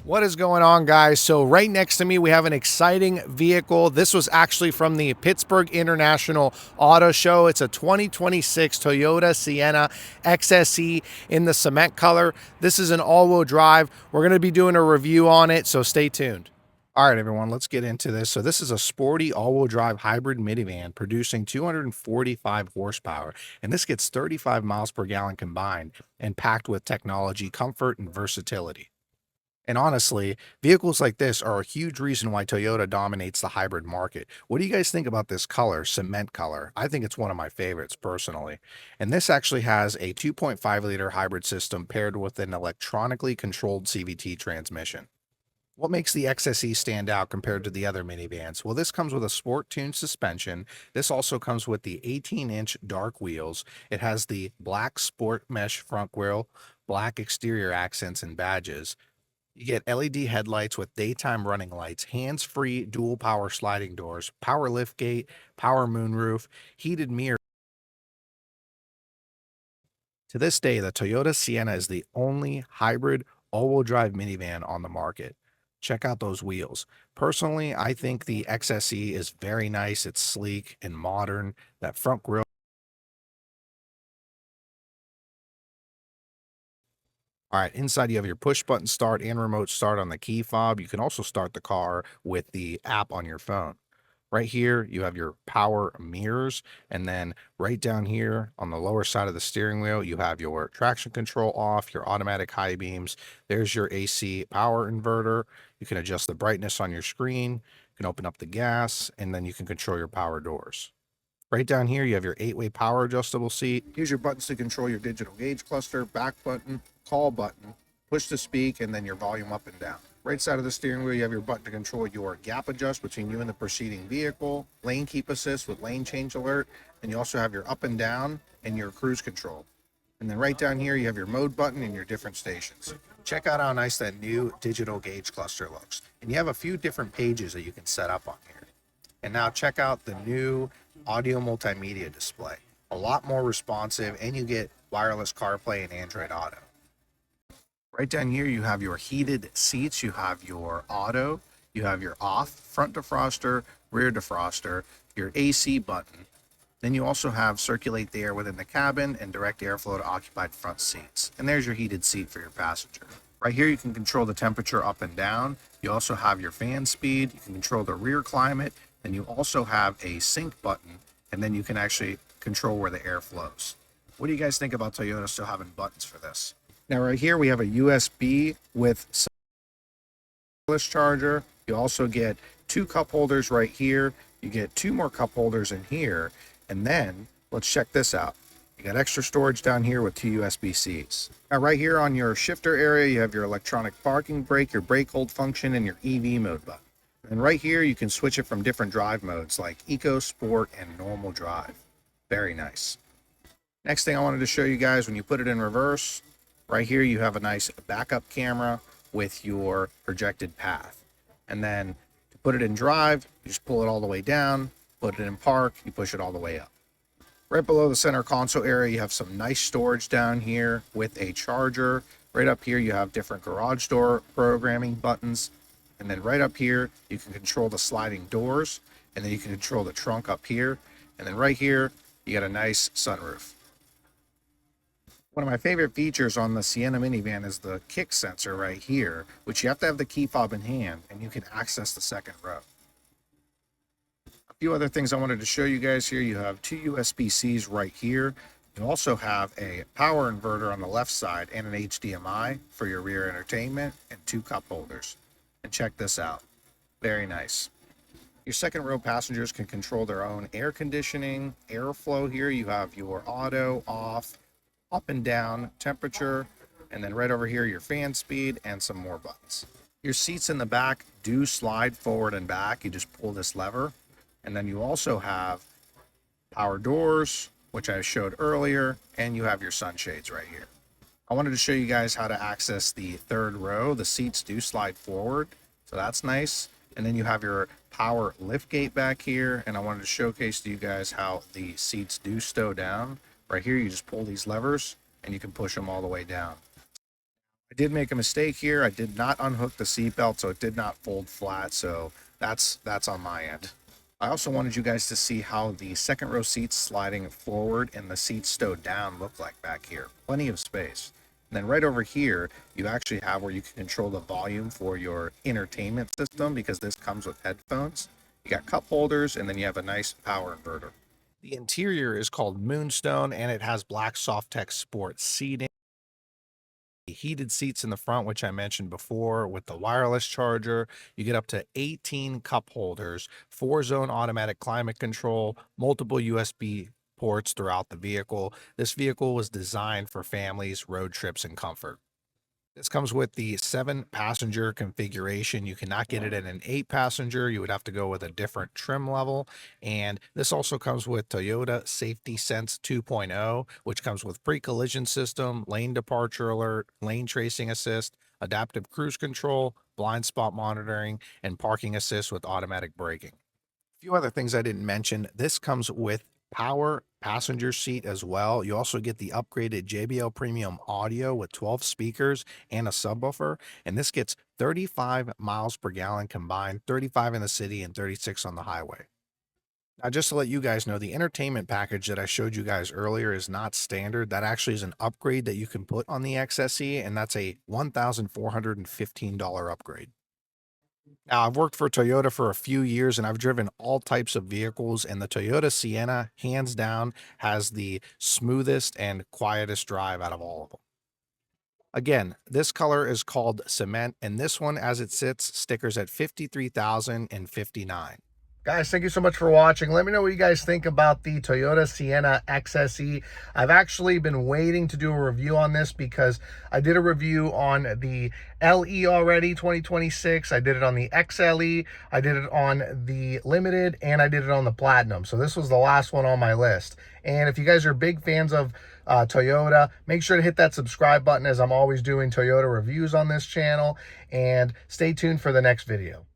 What is going on, guys? So right next to me, we have an exciting vehicle. This was actually from the Pittsburgh International Auto Show. It's a 2026 Toyota Sienna XSE in the cement color. This is an all-wheel drive. We're going to be doing a review on it, so stay tuned. All right, everyone, let's get into this. So this is a sporty all-wheel drive hybrid minivan producing 245 horsepower, and this gets 35 miles per gallon combined and packed with technology, comfort, and versatility. And honestly, vehicles like this are a huge reason why Toyota dominates the hybrid market. What do you guys think about this color, cement color? I think it's one of my favorites personally. And this actually has a 2.5-liter hybrid system paired with an electronically controlled CVT transmission. What makes the XSE stand out compared to the other minivans? Well, this comes with a sport-tuned suspension. This also comes with the 18-inch dark wheels. It has the black sport mesh front grille, black exterior accents and badges. You get LED headlights with daytime running lights, hands-free dual power sliding doors, power liftgate, power moonroof, heated mirrors. To this day, the Toyota Sienna is the only hybrid all-wheel drive minivan on the market. Check out those wheels. Personally, I think the XSE is very nice. It's sleek and modern. That front grille. All right, inside you have your push button start and remote start on the key fob. You can also start the car with the app on your phone. Right here, you have your power mirrors, and then right down here on the lower side of the steering wheel, you have your traction control off, your automatic high beams. There's your AC power inverter. You can adjust the brightness on your screen. You can open up the gas, and then you can control your power doors. Right down here, you have your 8-way power adjustable seat. Here's your buttons to control your digital gauge cluster, back button, call button, push to speak, and then your volume up and down. Right side of the steering wheel, you have your button to control your gap adjust between you and the preceding vehicle, lane keep assist with lane change alert, and you also have your up and down and your cruise control. And then right down here, you have your mode button and your different stations. Check out how nice that new digital gauge cluster looks. And you have a few different pages that you can set up on here. And now check out the new audio multimedia display. A lot more responsive, and you get wireless CarPlay and Android Auto. Right down here, you have your heated seats, you have your auto, you have your off, front defroster, rear defroster, your AC button. Then you also have circulate the air within the cabin and direct airflow to occupied front seats. And there's your heated seat for your passenger. Right here, you can control the temperature up and down. You also have your fan speed. You can control the rear climate. And you also have a sync button. And then you can actually control where the air flows. What do you guys think about Toyota still having buttons for this? Now, right here, we have a USB with wireless charger. You also get 2 cup holders right here. You get 2 more cup holders in here. And then let's check this out. You got extra storage down here with 2 USB-Cs. Now right here on your shifter area, you have your electronic parking brake, your brake hold function, and your EV mode button. And right here, you can switch it from different drive modes like Eco, Sport, and Normal Drive. Very nice. Next thing I wanted to show you guys, when you put it in reverse, right here you have a nice backup camera with your projected path. And then to put it in drive, you just pull it all the way down. Put it in park, you push it all the way up. Right below the center console area, you have some nice storage down here with a charger. Right up here, you have different garage door programming buttons. And then right up here, you can control the sliding doors. And then you can control the trunk up here. And then right here, you got a nice sunroof. One of my favorite features on the Sienna minivan is the kick sensor right here, which you have to have the key fob in hand, and you can access the second row. Few other things I wanted to show you guys here. You have 2 USB-Cs right here. You also have a power inverter on the left side and an HDMI for your rear entertainment and 2 cup holders. And check this out. Very nice. Your second row passengers can control their own air conditioning, airflow here. You have your auto, off, up and down, temperature, and then right over here, your fan speed and some more buttons. Your seats in the back do slide forward and back. You just pull this lever. And then you also have power doors, which I showed earlier, and you have your sunshades right here. I wanted to show you guys how to access the third row. The seats do slide forward, so that's nice. And then you have your power liftgate back here, and I wanted to showcase to you guys how the seats do stow down. Right here, you just pull these levers, and you can push them all the way down. I did make a mistake here. I did not unhook the seatbelt, so it did not fold flat. So that's on my end. I also wanted you guys to see how the second row seats sliding forward and the seats stowed down look like back here. Plenty of space. And then right over here, you actually have where you can control the volume for your entertainment system, because this comes with headphones. You got cup holders, and then you have a nice power inverter. The interior is called Moonstone, and it has black SofTex sport seating. Heated seats in the front, which I mentioned before, with the wireless charger. You get up to 18 cup holders, 4-zone automatic climate control, multiple USB ports throughout the vehicle. This vehicle was designed for families, road trips, and comfort. This comes with the 7-passenger configuration. You cannot get it in an 8-passenger. You would have to go with a different trim level. And this also comes with Toyota Safety Sense 2.0, which comes with pre-collision system, lane departure alert, lane tracing assist, adaptive cruise control, blind spot monitoring, and parking assist with automatic braking. A few other things I didn't mention. This comes with power passenger seat as well. You also get the upgraded JBL premium audio with 12 speakers and a subwoofer, and this gets 35 miles per gallon combined, 35 in the city and 36 on the highway. Now, just to let you guys know, the entertainment package that I showed you guys earlier is not standard. That actually is an upgrade that you can put on the XSE, and that's a $1,415 upgrade. Now, I've worked for Toyota for a few years, and I've driven all types of vehicles, and the Toyota Sienna, hands down, has the smoothest and quietest drive out of all of them. Again, this color is called cement, and this one, as it sits, stickers at $53,059. Guys, thank you so much for watching. Let me know what you guys think about the Toyota Sienna XSE. I've actually been waiting to do a review on this because I did a review on the LE already, 2026. I did it on the XLE, I did it on the Limited, and I did it on the Platinum. So this was the last one on my list. And if you guys are big fans of Toyota, make sure to hit that subscribe button, as I'm always doing Toyota reviews on this channel. And stay tuned for the next video.